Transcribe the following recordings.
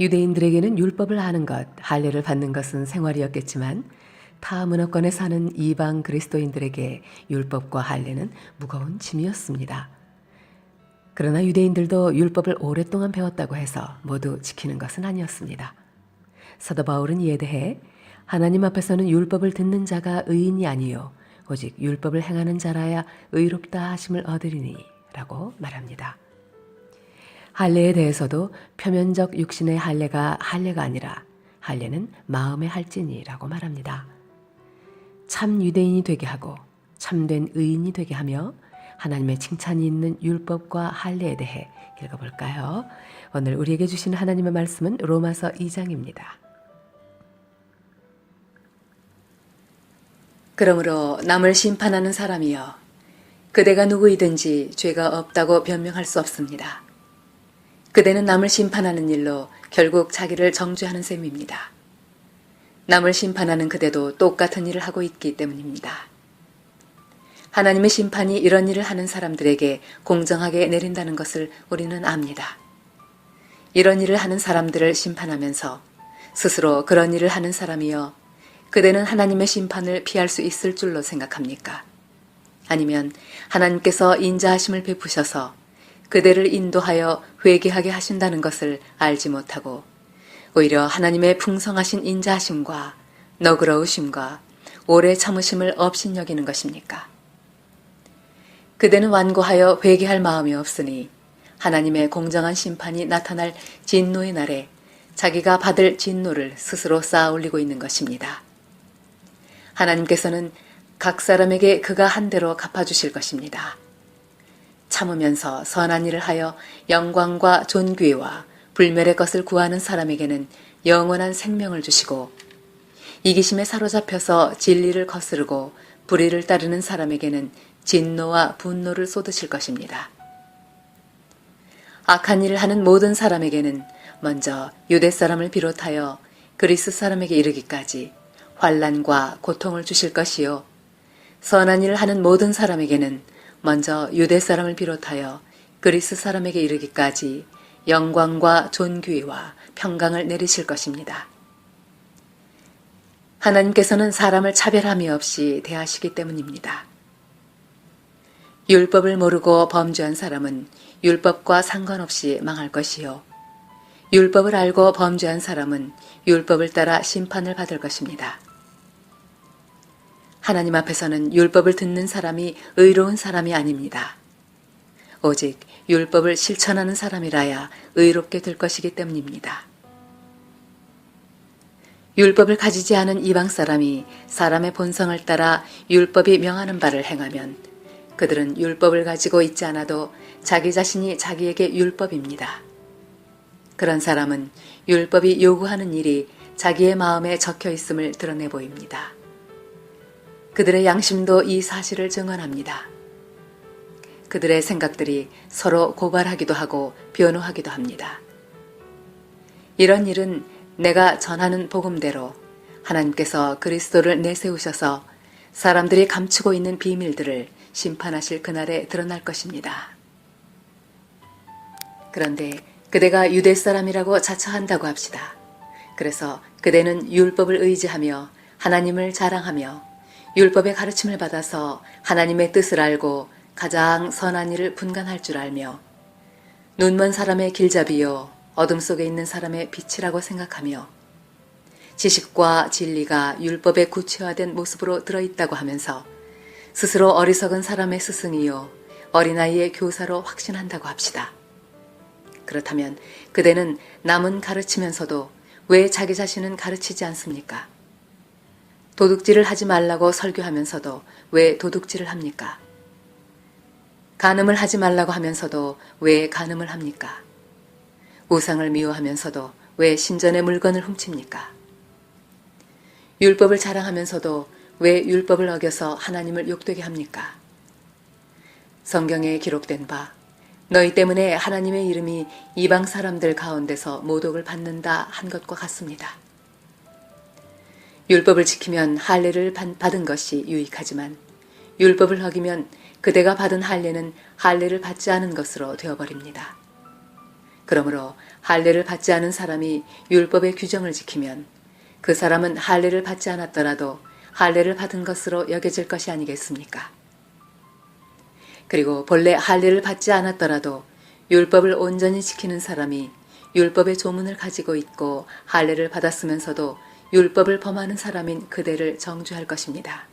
유대인들에게는 율법을 아는 것, 할례를 받는 것은 생활이었겠지만 타 문화권에 사는 이방 그리스도인들에게 율법과 할례는 무거운 짐이었습니다. 그러나 유대인들도 율법을 오랫동안 배웠다고 해서 모두 지키는 것은 아니었습니다. 사도 바울은 이에 대해 하나님 앞에서는 율법을 듣는 자가 의인이 아니요 오직 율법을 행하는 자라야 의롭다 하심을 얻으리니 라고 말합니다. 할례에 대해서도 표면적 육신의 할례가 할례가 아니라 할례는 마음의 할지니라고 말합니다. 참 유대인이 되게 하고 참된 의인이 되게 하며 하나님의 칭찬이 있는 율법과 할례에 대해 읽어볼까요? 오늘 우리에게 주신 하나님의 말씀은 로마서 2장입니다. 그러므로 남을 심판하는 사람이여 그대가 누구이든지 죄가 없다고 변명할 수 없습니다. 그대는 남을 심판하는 일로 결국 자기를 정죄하는 셈입니다. 남을 심판하는 그대도 똑같은 일을 하고 있기 때문입니다. 하나님의 심판이 이런 일을 하는 사람들에게 공정하게 내린다는 것을 우리는 압니다. 이런 일을 하는 사람들을 심판하면서 스스로 그런 일을 하는 사람이여 그대는 하나님의 심판을 피할 수 있을 줄로 생각합니까? 아니면 하나님께서 인자하심을 베푸셔서 그대를 인도하여 회개하게 하신다는 것을 알지 못하고 오히려 하나님의 풍성하신 인자하심과 너그러우심과 오래 참으심을 업신여기는 것입니까? 그대는 완고하여 회개할 마음이 없으니 하나님의 공정한 심판이 나타날 진노의 날에 자기가 받을 진노를 스스로 쌓아 올리고 있는 것입니다. 하나님께서는 각 사람에게 그가 한 대로 갚아주실 것입니다. 참으면서 선한 일을 하여 영광과 존귀와 불멸의 것을 구하는 사람에게는 영원한 생명을 주시고 이기심에 사로잡혀서 진리를 거스르고 불의를 따르는 사람에게는 진노와 분노를 쏟으실 것입니다. 악한 일을 하는 모든 사람에게는 먼저 유대 사람을 비롯하여 그리스 사람에게 이르기까지 환난과 고통을 주실 것이요 선한 일을 하는 모든 사람에게는 먼저 유대 사람을 비롯하여 그리스 사람에게 이르기까지 영광과 존귀와 평강을 내리실 것입니다. 하나님께서는 사람을 차별함이 없이 대하시기 때문입니다. 율법을 모르고 범죄한 사람은 율법과 상관없이 망할 것이요 율법을 알고 범죄한 사람은 율법을 따라 심판을 받을 것입니다. 하나님 앞에서는 율법을 듣는 사람이 의로운 사람이 아닙니다. 오직 율법을 실천하는 사람이라야 의롭게 될 것이기 때문입니다. 율법을 가지지 않은 이방 사람이 사람의 본성을 따라 율법이 명하는 바를 행하면 그들은 율법을 가지고 있지 않아도 자기 자신이 자기에게 율법입니다. 그런 사람은 율법이 요구하는 일이 자기의 마음에 적혀 있음을 드러내 보입니다. 그들의 양심도 이 사실을 증언합니다. 그들의 생각들이 서로 고발하기도 하고 변호하기도 합니다. 이런 일은 내가 전하는 복음대로 하나님께서 그리스도를 내세우셔서 사람들이 감추고 있는 비밀들을 심판하실 그날에 드러날 것입니다. 그런데 그대가 유대 사람이라고 자처한다고 합시다. 그래서 그대는 율법을 의지하며 하나님을 자랑하며 율법의 가르침을 받아서 하나님의 뜻을 알고 가장 선한 일을 분간할 줄 알며 눈먼 사람의 길잡이요 어둠 속에 있는 사람의 빛이라고 생각하며 지식과 진리가 율법에 구체화된 모습으로 들어있다고 하면서 스스로 어리석은 사람의 스승이요 어린아이의 교사로 확신한다고 합시다. 그렇다면 그대는 남은 가르치면서도 왜 자기 자신은 가르치지 않습니까? 도둑질을 하지 말라고 설교하면서도 왜 도둑질을 합니까? 간음을 하지 말라고 하면서도 왜 간음을 합니까? 우상을 미워하면서도 왜 신전의 물건을 훔칩니까? 율법을 자랑하면서도 왜 율법을 어겨서 하나님을 욕되게 합니까? 성경에 기록된 바 너희 때문에 하나님의 이름이 이방 사람들 가운데서 모독을 받는다 한 것과 같습니다. 율법을 지키면 할례를 받은 것이 유익하지만 율법을 어기면 그대가 받은 할례는 할례를 받지 않은 것으로 되어버립니다. 그러므로 할례를 받지 않은 사람이 율법의 규정을 지키면 그 사람은 할례를 받지 않았더라도 할례를 받은 것으로 여겨질 것이 아니겠습니까? 그리고 본래 할례를 받지 않았더라도 율법을 온전히 지키는 사람이 율법의 조문을 가지고 있고 할례를 받았으면서도 율법을 범하는 사람인 그대를 정죄할 것입니다.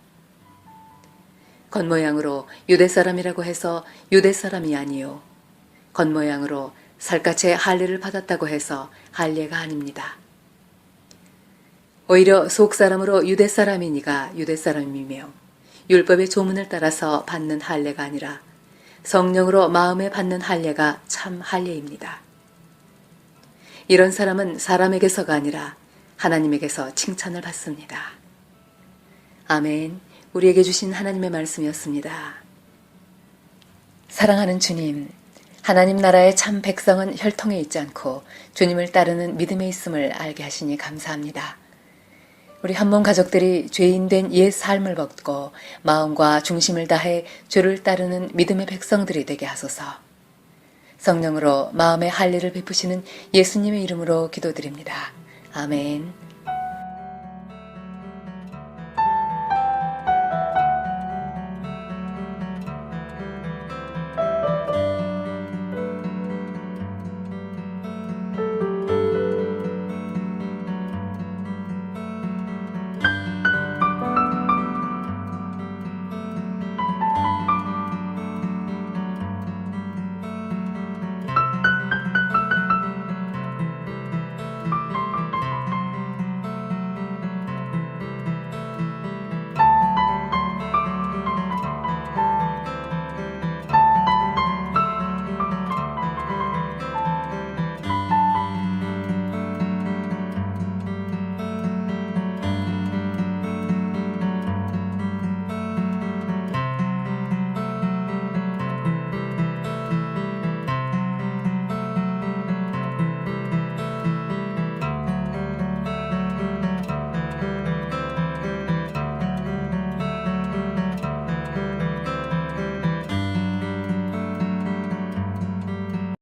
겉모양으로 유대 사람이라고 해서 유대 사람이 아니요. 겉모양으로 살갗에 할례를 받았다고 해서 할례가 아닙니다. 오히려 속 사람으로 유대 사람이니가 유대 사람이며 율법의 조문을 따라서 받는 할례가 아니라 성령으로 마음에 받는 할례가 참 할례입니다. 이런 사람은 사람에게서가 아니라 하나님에게서 칭찬을 받습니다. 아멘. 우리에게 주신 하나님의 말씀이었습니다. 사랑하는 주님, 하나님 나라의 참 백성은 혈통에 있지 않고 주님을 따르는 믿음에 있음을 알게 하시니 감사합니다. 우리 한몸 가족들이 죄인된 옛 삶을 벗고 마음과 중심을 다해 주를 따르는 믿음의 백성들이 되게 하소서. 성령으로 마음의 할례를 베푸시는 예수님의 이름으로 기도드립니다. 아멘.